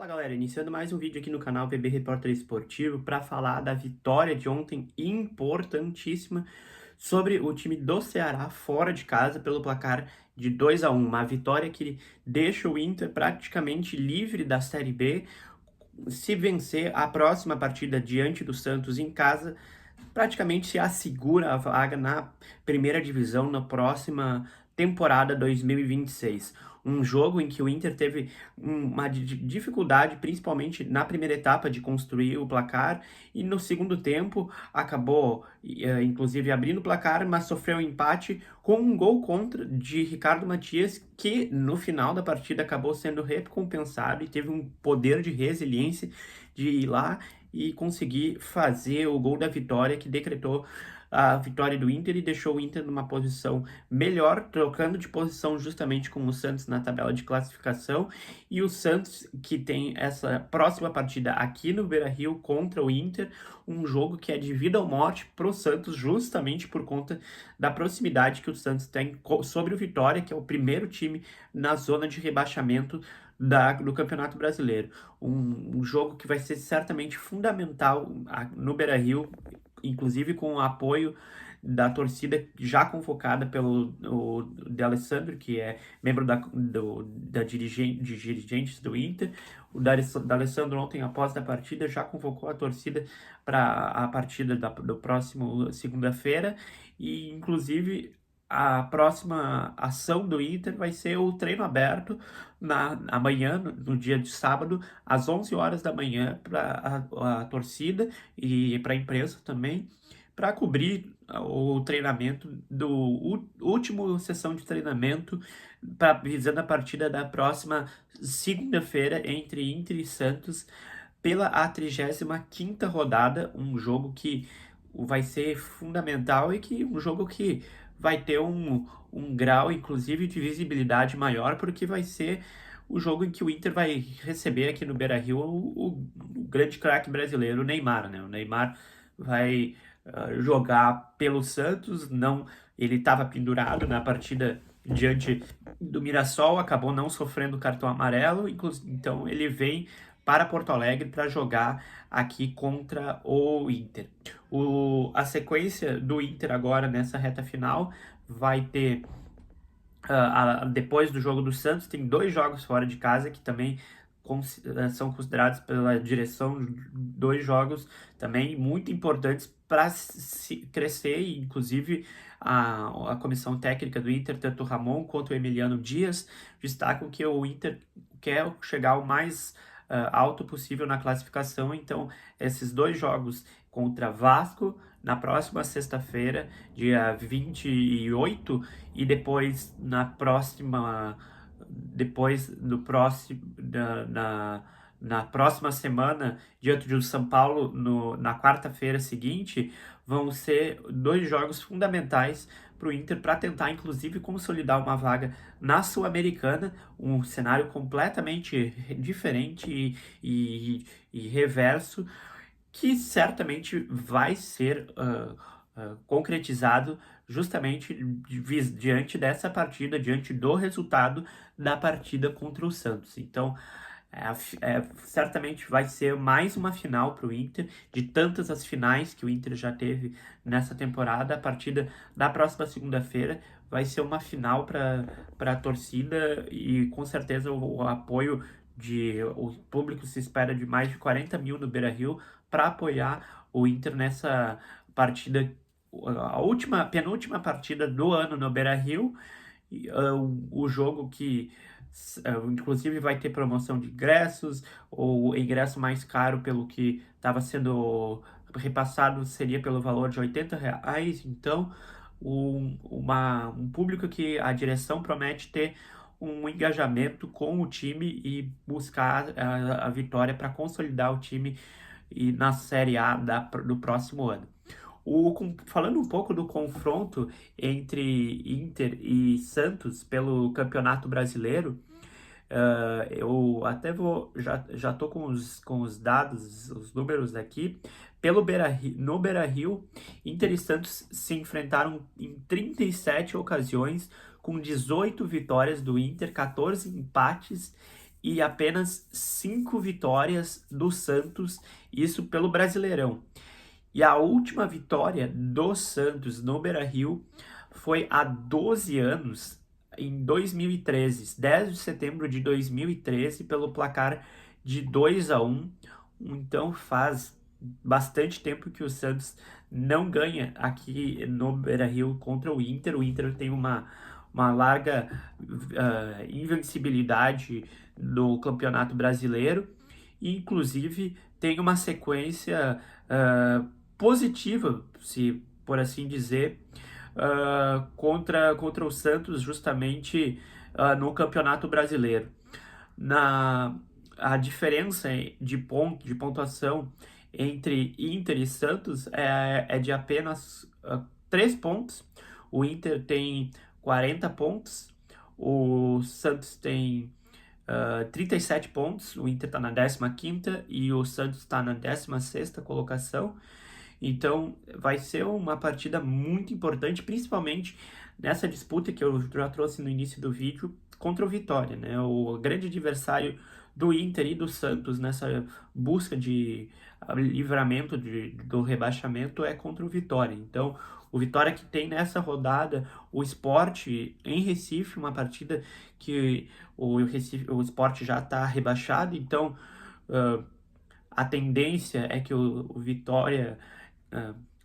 Fala galera, iniciando mais um vídeo aqui no canal PB Repórter Esportivo para falar da vitória de ontem importantíssima sobre o time do Ceará fora de casa pelo placar de 2-1. Uma vitória que deixa o Inter praticamente livre da Série B. Se vencer a próxima partida diante do Santos em casa, praticamente se assegura a vaga na primeira divisão na próxima temporada 2026. Um jogo em que o Inter teve uma dificuldade, principalmente na primeira etapa, de construir o placar, e no segundo tempo acabou, inclusive, abrindo o placar, mas sofreu um empate com um gol contra de Ricardo Matias, que no final da partida acabou sendo recompensado e teve um poder de resiliência de ir lá e conseguir fazer o gol da vitória que decretou a vitória do Inter e deixou o Inter numa posição melhor, trocando de posição justamente com o Santos na tabela de classificação, e o Santos que tem essa próxima partida aqui no Beira-Rio contra o Inter, um jogo que é de vida ou morte para o Santos, justamente por conta da proximidade que o Santos tem sobre o Vitória, que é o primeiro time na zona de rebaixamento do Campeonato Brasileiro. Um jogo que vai ser certamente fundamental no Beira-Rio, inclusive com o apoio da torcida já convocada pelo o D'Alessandro, que é membro de dirigentes do Inter. O D'Alessandro ontem, após a partida, já convocou a torcida para a partida do próximo segunda-feira, e inclusive a próxima ação do Inter vai ser o treino aberto amanhã, no dia de sábado, às 11 horas da manhã, para a torcida e para a imprensa também, para cobrir o treinamento último sessão de treinamento, visando a partida da próxima segunda-feira entre Inter e Santos pela 35ª rodada, um jogo que vai ser fundamental e que um jogo que vai ter um grau, inclusive, de visibilidade maior, porque vai ser o jogo em que o Inter vai receber aqui no Beira-Rio o grande craque brasileiro, o Neymar, né? O Neymar vai jogar pelo Santos, não, ele estava pendurado na partida diante do Mirassol, acabou não sofrendo cartão amarelo, então ele vem para Porto Alegre para jogar aqui contra o Inter. A sequência do Inter agora nessa reta final vai ter, depois do jogo do Santos, tem 2 jogos fora de casa que também são considerados pela direção 2 jogos também muito importantes para crescer, e inclusive a comissão técnica do Inter, tanto o Ramon quanto o Emiliano Dias, destacam que o Inter quer chegar o mais alto possível na classificação. Então esses 2 jogos contra Vasco na próxima sexta-feira, dia 28, e depois na próxima semana, diante do São Paulo, na quarta-feira seguinte, vão ser 2 jogos fundamentais para o Inter para tentar, inclusive, consolidar uma vaga na Sul-Americana, um cenário completamente diferente e reverso, que certamente vai ser concretizado justamente diante dessa partida, diante do resultado da partida contra o Santos. Então, certamente vai ser mais uma final para o Inter, de tantas as finais que o Inter já teve nessa temporada. A partida da próxima segunda-feira vai ser uma final para a torcida, e com certeza o apoio o público se espera de mais de 40 mil no Beira-Rio para apoiar o Inter nessa partida, penúltima partida do ano no Beira-Rio. O jogo que inclusive vai ter promoção de ingressos, ou ingresso mais caro, pelo que estava sendo repassado, seria pelo valor de R$ 80. Então, um público que a direção promete ter um engajamento com o time e buscar a vitória para consolidar o time e na Série A do próximo ano. Falando um pouco do confronto entre Inter e Santos pelo Campeonato Brasileiro, eu até já tô com os dados, os números aqui. No Beira-Rio, Inter e Santos se enfrentaram em 37 ocasiões, com 18 vitórias do Inter, 14 empates e apenas 5 vitórias do Santos, isso pelo Brasileirão. E a última vitória do Santos no Beira-Rio foi há 12 anos, em 2013, 10 de setembro de 2013, pelo placar de 2-1. Então faz bastante tempo que o Santos não ganha aqui no Beira-Rio contra o Inter. O Inter tem uma larga invencibilidade no Campeonato Brasileiro e, inclusive, tem uma sequência positiva, se por assim dizer, contra o Santos, justamente no Campeonato Brasileiro. A diferença de pontuação entre Inter e Santos é de apenas 3 pontos. O Inter tem 40 pontos, o Santos tem 37 pontos. O Inter está na 15ª e o Santos está na 16ª colocação. Então vai ser uma partida muito importante, principalmente nessa disputa que eu já trouxe no início do vídeo contra o Vitória, né? O grande adversário do Inter e do Santos nessa busca de livramento do rebaixamento é contra o Vitória. Então, o Vitória que tem nessa rodada o Sport em Recife, uma partida que o Sport já está rebaixado, então a tendência é que o Vitória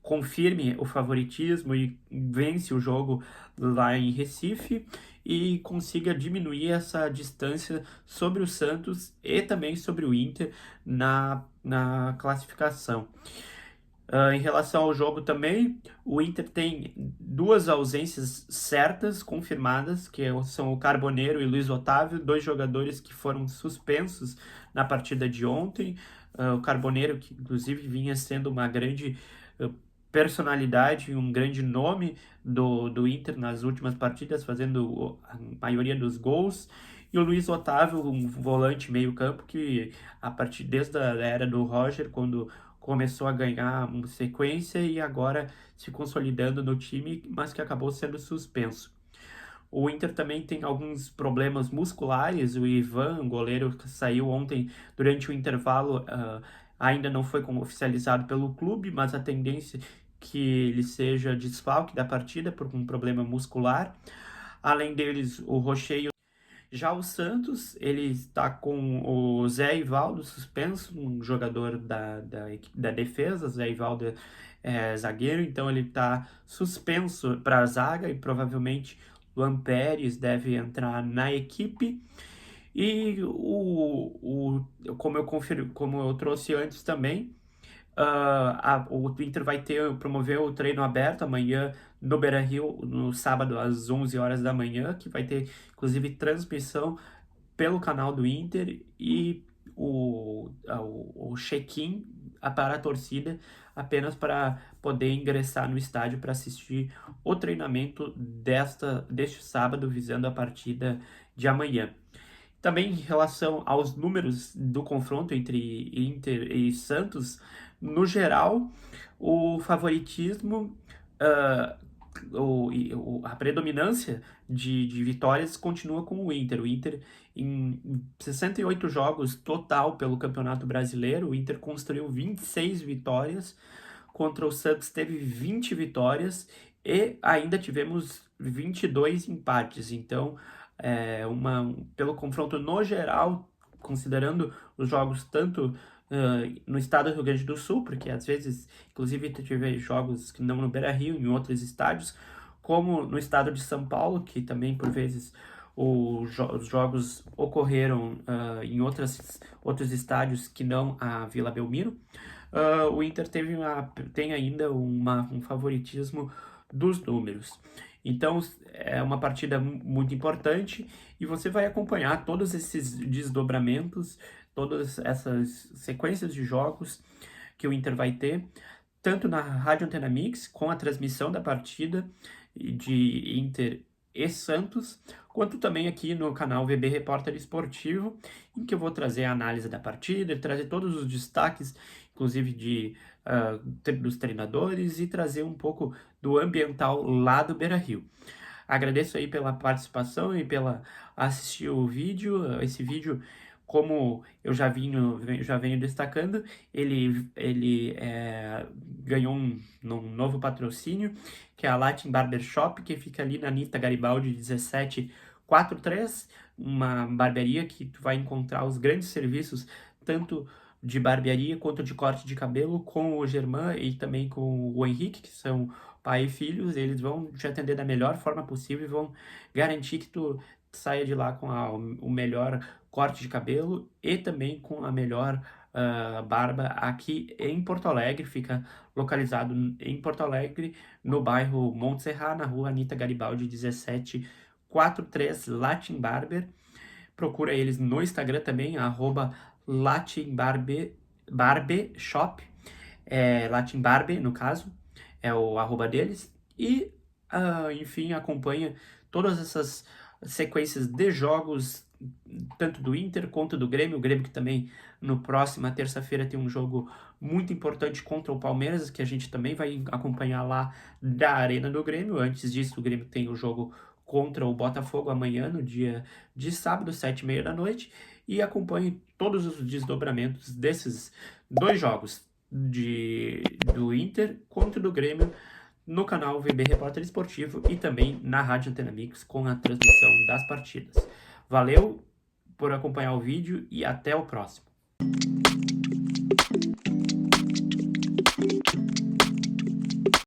confirme o favoritismo e vence o jogo lá em Recife e consiga diminuir essa distância sobre o Santos e também sobre o Inter na classificação. Em relação ao jogo também, o Inter tem 2 ausências certas, confirmadas, que são o Carboneiro e o Luiz Otávio, 2 jogadores que foram suspensos na partida de ontem. O Carboneiro, que inclusive vinha sendo uma grande personalidade, um grande nome do Inter nas últimas partidas, fazendo a maioria dos gols. E o Luiz Otávio, um volante meio-campo que, a partir desde a era do Roger, quando começou a ganhar uma sequência e agora se consolidando no time, mas que acabou sendo suspenso. O Inter também tem alguns problemas musculares. O Ivan, goleiro que saiu ontem durante o intervalo, ainda não foi oficializado pelo clube, mas a tendência é que ele seja desfalque da partida por um problema muscular. Além deles, o Rocher. Já o Santos, ele está com o Zé Ivaldo suspenso, um jogador da defesa. Zé Ivaldo é zagueiro, então ele está suspenso para a zaga e provavelmente Luan Pérez deve entrar na equipe. E como eu trouxe antes também, o Inter vai promover o treino aberto amanhã no Beira-Rio, no sábado às 11 horas da manhã, que vai ter inclusive transmissão pelo canal do Inter e o check-in para a torcida, apenas para poder ingressar no estádio para assistir o treinamento deste sábado, visando a partida de amanhã. Também em relação aos números do confronto entre Inter e Santos, no geral, o favoritismo, a predominância de vitórias continua com o Inter. O Inter, em 68 jogos total pelo Campeonato Brasileiro, o Inter construiu 26 vitórias, contra o Santos teve 20 vitórias e ainda tivemos 22 empates. Então, pelo confronto no geral, considerando os jogos tanto no estado do Rio Grande do Sul, porque às vezes, inclusive, tive jogos que não no Beira-Rio, em outros estádios, como no estado de São Paulo, que também, por vezes, os jogos ocorreram em outros estádios que não a Vila Belmiro. O Inter tem ainda um favoritismo dos números. Então, é uma partida muito importante e você vai acompanhar todos esses desdobramentos, todas essas sequências de jogos que o Inter vai ter, tanto na Rádio Antena Mix, com a transmissão da partida de Inter e Santos, quanto também aqui no canal VB Repórter Esportivo, em que eu vou trazer a análise da partida, trazer todos os destaques, inclusive dos treinadores, e trazer um pouco do ambiental lá do Beira-Rio. Agradeço aí pela participação e pela assistir o vídeo. Esse vídeo como eu já venho destacando, ele ganhou um novo patrocínio, que é a Latin Barber Shop, que fica ali na Anitta Garibaldi 1743, uma barbearia que tu vai encontrar os grandes serviços, tanto de barbearia quanto de corte de cabelo, com o Germán e também com o Henrique, que são pai e filhos. Eles vão te atender da melhor forma possível e vão garantir que tu saia de lá com o melhor corte de cabelo e também com a melhor barba aqui em Porto Alegre. Fica localizado em Porto Alegre, no bairro Monte Serra, na rua Anitta Garibaldi 1743, Latin Barber. Procura eles no Instagram também, Latin Barbeshop, Latin Barber, no caso, é o arroba deles. E, enfim, acompanha todas essas sequências de jogos, tanto do Inter quanto do Grêmio. O Grêmio que também, no próxima terça-feira, tem um jogo muito importante contra o Palmeiras, que a gente também vai acompanhar lá da Arena do Grêmio. Antes disso, o Grêmio tem o jogo contra o Botafogo amanhã, no dia de sábado, 7h30 da noite, e acompanhe todos os desdobramentos desses dois jogos, do Inter contra do Grêmio, no canal VB Repórter Esportivo e também na Rádio Antena Mix com a transmissão das partidas. Valeu por acompanhar o vídeo e até o próximo.